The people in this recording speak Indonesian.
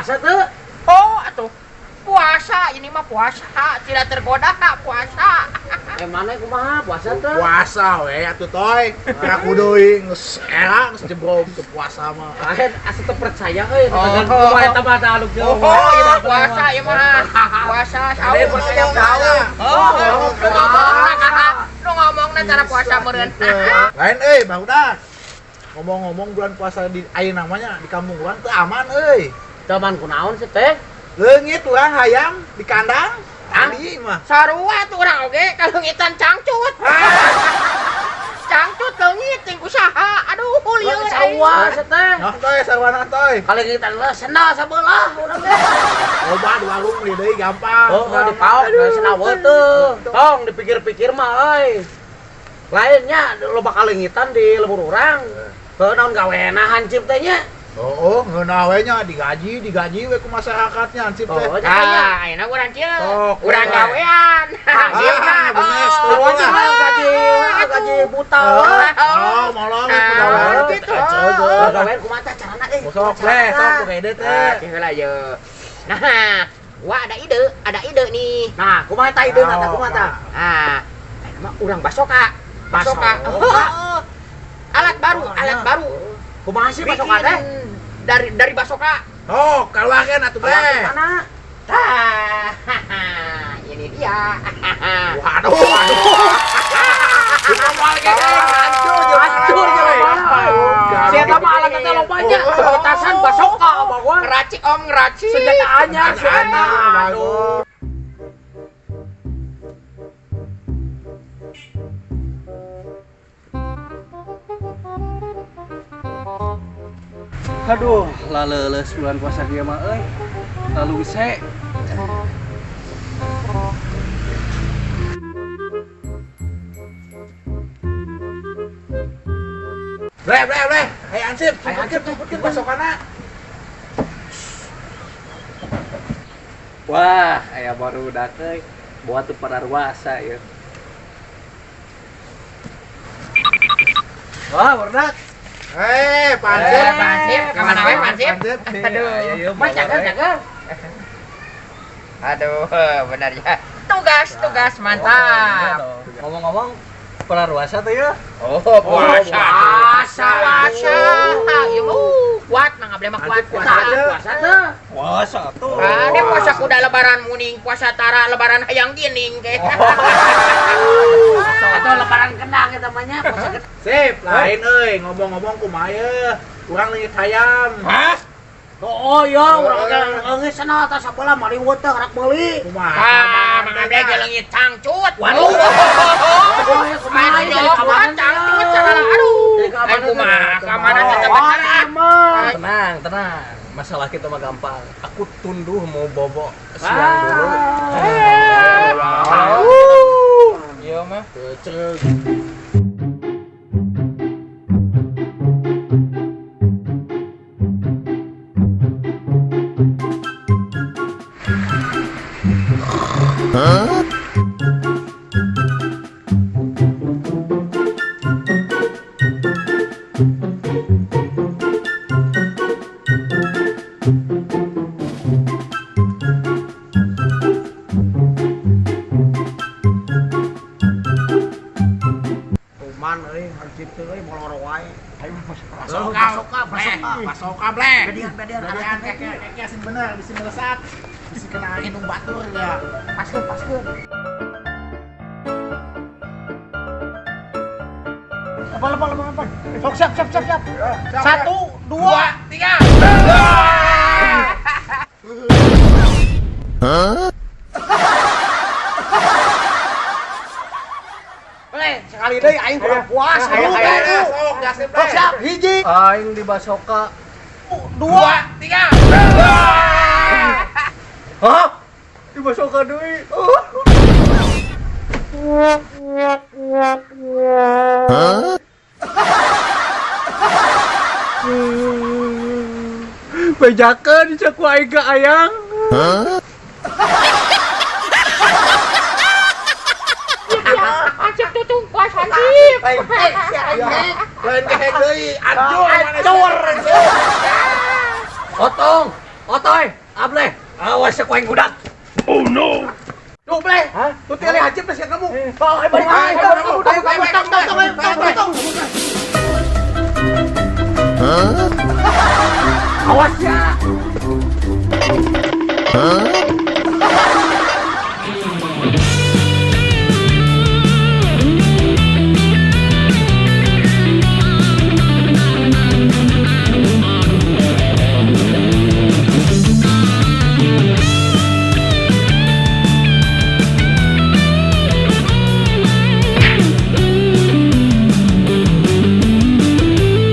puasa tuh. Oh, atuh. Puasa, ini mah puasa, tidak tergoda puasa. Mana kumaha puasa tuh? Puasa we atuh toy. Kira kudu geus era geus jebrog ke puasa mah. Lain asa teu percaya euy dengan kumaha eta mah anu Oh, ieu mah puasa, ieu mah. Puasa sahur percaya sahur. Lu ngomongna cara puasa meureun. Lain euy, barudak. Ngomong-ngomong bulan puasa di ayeuna namanya di kampung urang teu aman euy. Teman kunaon sih teh? Leungit urang hayam di kandang. Tadi mah. Sarua tuh urang oge kalungitan cangcut. Cangcut leungit ting usaha. Aduh, lieur Sarua teh. Noh toy sarwana toy. Kali kita sena sabelah urang teh. Loba di warung di deui gampang. Oh, di paok sena teu. Tong dipikir-pikir mah euy. Lainnya loba kalengitan di lembur urang. Heuh naon gawena hancip teh nya. Oh, ngeunah we nya digaji we ku masyarakatnya hansip teh. Oh, ayeuna urang kieu. Oh, Urang gawean. Hansip mah bener setuju gaji buta. Oh, molong kumaha gitu. Gawean kumaha teh carana euy? Sok teh, sok kede teh. Heula ye. Nah, gua ada ide nih. Nah, kumaha tah ideuna tah kumaha tah? Ah, ayeuna mah urang basoka. Alat baru. Kumaha sih basoka teh? Dari basoka. Oh, kaluakeun atuh teh. Mana? Ini dia. Waduh. Awal ge Hancur Sia teh mah alatna teh lobanya. Petasan basoka bawa. Ngeracik om ngeracik. Senjata anyar si eta. Aduh. Aduh, laleles bulan puasa dia mah euy. Lalu se. Ble. Hai Ansip, jemputkeun basokana. Wah, aya baru euy. Buat teu pararwasa ya. Wah, berdak. Pansip. Kemana we Pansip? Aduh. Mas jaga. Aduh, benar ya. Tugas mantap. Ngomong-ngomong pararwasa tuh ya. Oh, puasa. Ieu mah kuat mah ngabli mah kuat puasa teh. Puasa tuh. Ade puasa kuda lebaran muning, puasa tara lebaran hayang gining ge. Atau lebaran kendang eta mah nya puasa. Sip, lain euy, ngomong-ngomong kumaha ye? Urang leungit hayam. Hah? Oh iya, urang geus cenah tah sabelah maliweuh teh rek meuli. Kumaha? Mangga ge leungit cangcut. Waduh. Kumaha jadi kapan cangcut cara aduh. Kumaha kamana teh cara. Tenang. Masalah kita mah gampang. Aku tunduh mau bobo siang dulu. Iya mah. Tuman euy, hansip teh euy molor wae. Ayo basoka ble. Bedian keke sing bener, bisi melesat. Bisi kena angin batur ya. Paskeun. Apa. Sok siap. 1, 2, 3. Sekali deui aing kurang puas. Sok siap. Hiji, Aing di basoka. 2, 3. Hah? Di basoka deui. Bejakeun cek ku aing ka ayang. Hansip tutung puas hansip. Lain kehek deui, anjur. Otong. Otoy, able, awas sa kuaing budak. Duh, Ble. Hah? Tuh tali hajib dah siang kamu. Balik, balik, awas ya.